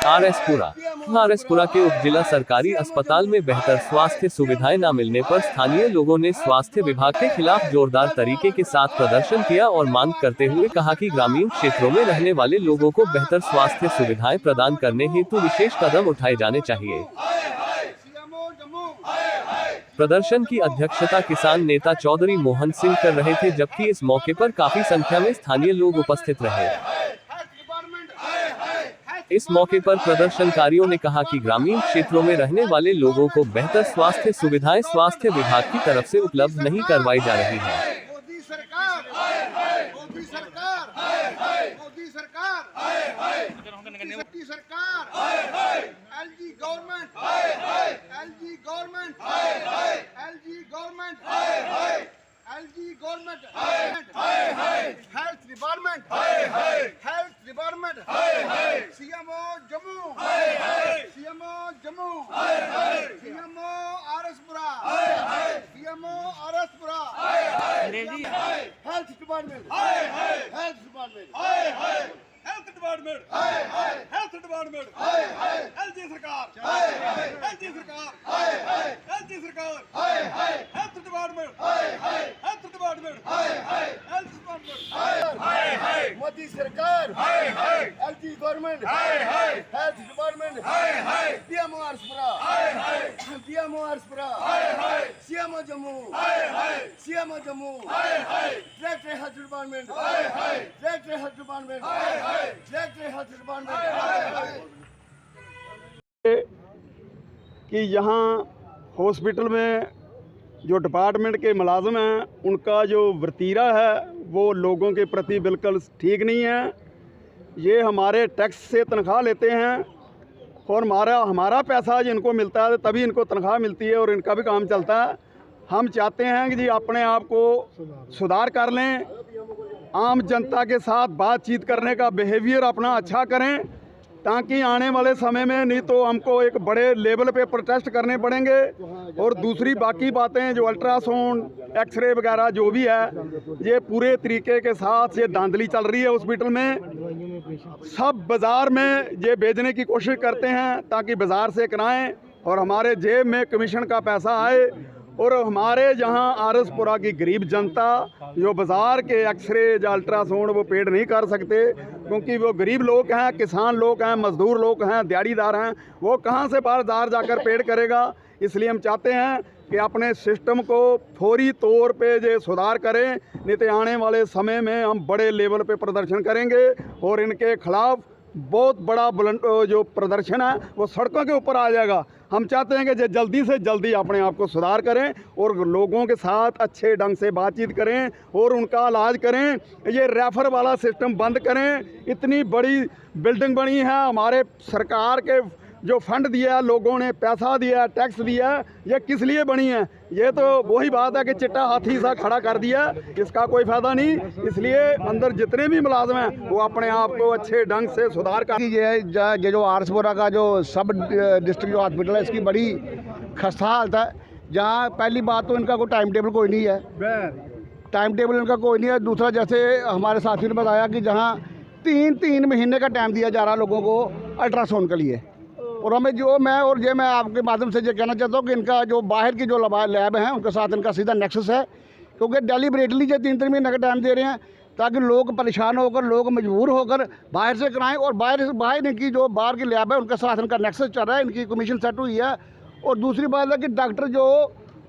आरएसपुरा के उप जिला सरकारी अस्पताल में बेहतर स्वास्थ्य सुविधाएं न मिलने पर स्थानीय लोगों ने स्वास्थ्य विभाग के खिलाफ जोरदार तरीके के साथ प्रदर्शन किया और मांग करते हुए कहा कि ग्रामीण क्षेत्रों में रहने वाले लोगों को बेहतर स्वास्थ्य सुविधाएं प्रदान करने हेतु विशेष कदम उठाए जाने चाहिए। प्रदर्शन की अध्यक्षता किसान नेता चौधरी मोहन सिंह कर रहे थे, जबकि इस मौके पर काफी संख्या में स्थानीय लोग उपस्थित रहे। इस मौके पर प्रदर्शनकारियों ने कहा कि ग्रामीण क्षेत्रों में रहने वाले लोगों को बेहतर स्वास्थ्य सुविधाएं स्वास्थ्य विभाग की तरफ से उपलब्ध नहीं करवाई जा रही है। CMO Jammu CMO RS Pura health department LG सरकार हेल्थ डिपार्टमेंट मोदी सरकार LG government health department PMO RS Pura CMO Jammu director health department कि यहाँ हॉस्पिटल में जो डिपार्टमेंट के मुलाजिम हैं उनका जो वर्तीरा है वो लोगों के प्रति बिल्कुल ठीक नहीं है। ये हमारे टैक्स से तनख्वाह लेते हैं और हमारा पैसा जिनको मिलता है तभी इनको तनख्वाह मिलती है और इनका भी काम चलता है। हम चाहते हैं कि जी अपने आप को सुधार कर लें, आम जनता के साथ बातचीत करने का बिहेवियर अपना अच्छा करें, ताकि आने वाले समय में नहीं तो हमको एक बड़े लेवल पे प्रोटेस्ट करने पड़ेंगे। और दूसरी बाकी बातें जो अल्ट्रासाउंड एक्सरे वगैरह जो भी है ये पूरे तरीके के साथ ये धांधली चल रही है हॉस्पिटल में। सब बाज़ार में ये भेजने की कोशिश करते हैं ताकि बाज़ार से कराएं और हमारे जेब में कमीशन का पैसा आए। और हमारे यहाँ आरएसपुरा की गरीब जनता जो बाज़ार के एक्सरे या अल्ट्रासाउंड वो पेड नहीं कर सकते, क्योंकि वो गरीब लोग हैं, किसान लोग हैं, मजदूर लोग हैं, दिहाड़ीदार हैं, वो कहाँ से बाजार जाकर पेड करेगा। इसलिए हम चाहते हैं कि अपने सिस्टम को फौरी तौर पे जो सुधार करें, नहीं तो आने वाले समय में हम बड़े लेवल पे प्रदर्शन करेंगे और इनके खिलाफ बहुत बड़ा बुलंद जो प्रदर्शन है वो सड़कों के ऊपर आ जाएगा। हम चाहते हैं कि जल्दी से जल्दी अपने आप को सुधार करें और लोगों के साथ अच्छे ढंग से बातचीत करें और उनका इलाज करें। ये रेफर वाला सिस्टम बंद करें। इतनी बड़ी बिल्डिंग बनी है, हमारे सरकार के जो फंड दिया है, लोगों ने पैसा दिया, टैक्स दिया, ये किस लिए बनी है? ये तो वही बात है कि चिट्टा हाथी सा खड़ा कर दिया, इसका कोई फ़ायदा नहीं। इसलिए अंदर जितने भी मुलाजिम हैं वो अपने आप को अच्छे ढंग से सुधार कर। ये जो आरएसपुरा का जो सब डिस्ट्रिक्ट जो हॉस्पिटल है इसकी बड़ी खस्ता हालत है। जहाँ पहली बात तो इनका कोई टाइम टेबल कोई नहीं है, टाइम टेबल इनका कोई नहीं है। दूसरा, जैसे हमारे साथी ने बताया कि जहाँ 3 महीने का टाइम दिया जा रहा है लोगों को अल्ट्रासाउंड के लिए। और हमें मैं आपके माध्यम से ये कहना चाहता हूँ कि इनका जो बाहर की जो लैब हैं उनके साथ इनका सीधा नेक्सस है, क्योंकि डेलीबरेटली ये 3 महीने का टाइम दे रहे हैं ताकि लोग परेशान होकर, लोग मजबूर होकर बाहर से कराएं। और बाहर इनकी जो बाहर की लैब है उनके साथ इनका नेक्सस चल रहा है, इनकी कमीशन सेट हुई है। और दूसरी बात है कि डॉक्टर जो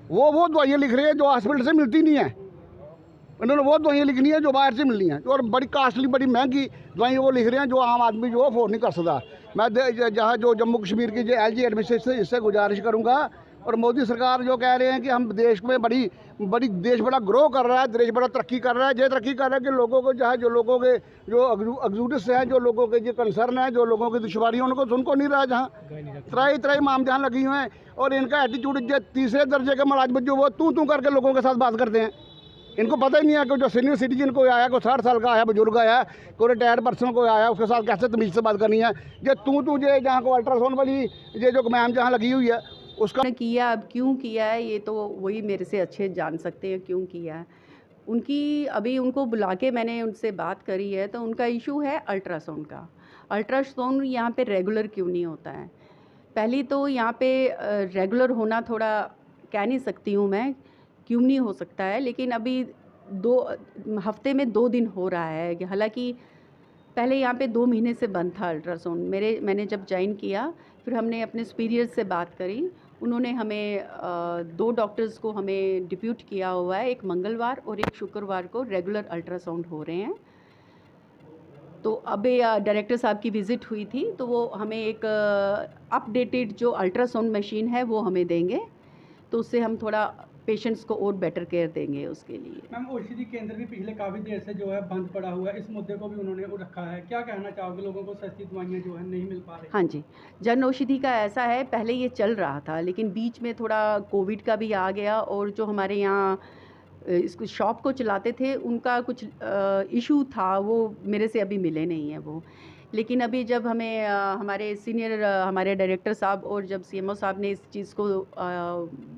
वो दवाइयाँ लिख रहे हैं जो हॉस्पिटल से मिलती नहीं है, इन्होंने वो दवाइयाँ लिखनी है जो बाहर से मिलनी है और बड़ी कास्टली, बड़ी महंगी दवाइयाँ वो लिख रहे हैं जो आम आदमी जो अफोर्ड नहीं कर सकता। मैं जहाँ जो जम्मू कश्मीर की जो एलजी एडमिनिस्ट्रेशन इससे गुजारिश करूँगा। और मोदी सरकार जो कह रहे हैं कि हम देश में देश बड़ा ग्रो कर रहा है, देश बड़ा तरक्की कर रहा है, ये तरक्की कर रहा है कि लोगों को जो लोगों के जो एग्जूटिव हैं, जो लोगों के जो कंसर्न है, जो लोगों की दुश्वारियाँ उनको सुनको नहीं रहा। जहाँ त्राई माम जहाँ लगी हुए हैं और इनका एटीट्यूड जो तीसरे दर्जे के मुलाजिम जो वो तू करके लोगों के साथ बात करते हैं। इनको पता ही नहीं है कि जो सीनियर सिटीजन को आया, कोई 60 साल का आया, बुजुर्ग आया, कोई रिटायर्ड पर्सन को आया, उसके साथ कैसे तमीज़ से बात करनी है। ये तू जे जहाँ को अल्ट्रासाउंड वाली ये जो मैम जहाँ लगी हुई है उसका किया। अब क्यों किया है ये तो वही मेरे से अच्छे जान सकते हैं क्यों किया है। अभी उनको बुला के मैंने उनसे बात करी है तो उनका इशू है अल्ट्रासाउंड का। अल्ट्रासाउंड यहाँ पे रेगुलर क्यों नहीं होता है? पहली तो यहाँ पे रेगुलर होना थोड़ा कह नहीं सकती हूँ मैं, क्यों नहीं हो सकता है, लेकिन अभी 2 हफ्ते में 2 दिन हो रहा है। हालाँकि पहले यहाँ पे 2 महीने से बंद था अल्ट्रासाउंड। मैंने जब ज्वाइन किया, फिर हमने अपने सुपीरियर से बात करी, उन्होंने हमें 2 डॉक्टर्स को हमें डिप्यूट किया हुआ है, एक मंगलवार और एक शुक्रवार को रेगुलर अल्ट्रासाउंड हो रहे हैं। तो अभी डायरेक्टर साहब की विज़िट हुई थी, तो वो हमें एक अपडेटेड जो अल्ट्रासाउंड मशीन है वो हमें देंगे, तो उससे हम थोड़ा पेशेंट्स को और बेटर केयर देंगे उसके लिए। मैम, औषधि केंद्र भी पिछले काफ़ी देर से जो है बंद पड़ा हुआ है, इस मुद्दे को भी उन्होंने रखा है। क्या कहना चाहोगे, लोगों को सस्ती दवाइयाँ जो है नहीं मिल पा रही? हाँ जी, जन औषधि का ऐसा है, पहले ये चल रहा था, लेकिन बीच में थोड़ा कोविड का भी आ गया, और जो हमारे यहाँ इसको शॉप को चलाते थे उनका कुछ इशू था, वो मेरे से अभी मिले नहीं हैं वो। लेकिन अभी जब हमें हमारे सीनियर हमारे डायरेक्टर साहब और जब सीएमओ साहब ने इस चीज़ को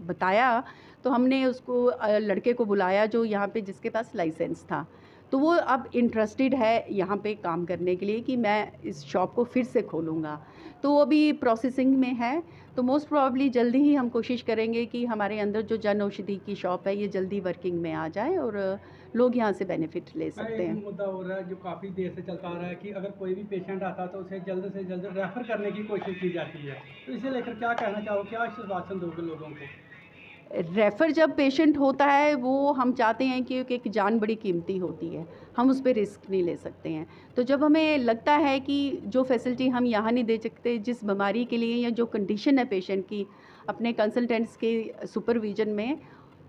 बताया, तो हमने उसको लड़के को बुलाया जो यहाँ पे जिसके पास लाइसेंस था, तो वो अब इंटरेस्टेड है यहाँ पे काम करने के लिए कि मैं इस शॉप को फिर से खोलूँगा। तो वो अभी प्रोसेसिंग में है, तो मोस्ट प्रोबेबली जल्दी ही हम कोशिश करेंगे कि हमारे अंदर जो जन औषधि की शॉप है ये जल्दी वर्किंग में आ जाए और लोग यहाँ से बेनिफिट ले सकते हैं। एक मुद्दा हो रहा है जो काफ़ी देर से चलता आ रहा है कि अगर कोई भी पेशेंट आता है तो उसे जल्द से जल्द रेफ़र करने की कोशिश की जाती है, तो इसे लेकर क्या कहना चाहोगे, क्या आश्वासन दोगे लोगों को? रेफ़र जब पेशेंट होता है, वो हम चाहते हैं कि एक जान बड़ी कीमती होती है, हम उस पे रिस्क नहीं ले सकते हैं। तो जब हमें लगता है कि जो फैसिलिटी हम यहाँ नहीं दे सकते, जिस बीमारी के लिए या जो कंडीशन है पेशेंट की, अपने कंसल्टेंट्स के सुपरविजन में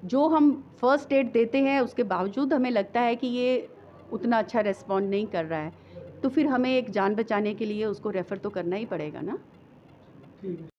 जो हम फर्स्ट एड देते हैं, उसके बावजूद हमें लगता है कि ये उतना अच्छा रिस्पॉन्ड नहीं कर रहा है, तो फिर हमें एक जान बचाने के लिए उसको रेफ़र तो करना ही पड़ेगा ना। ठीक है।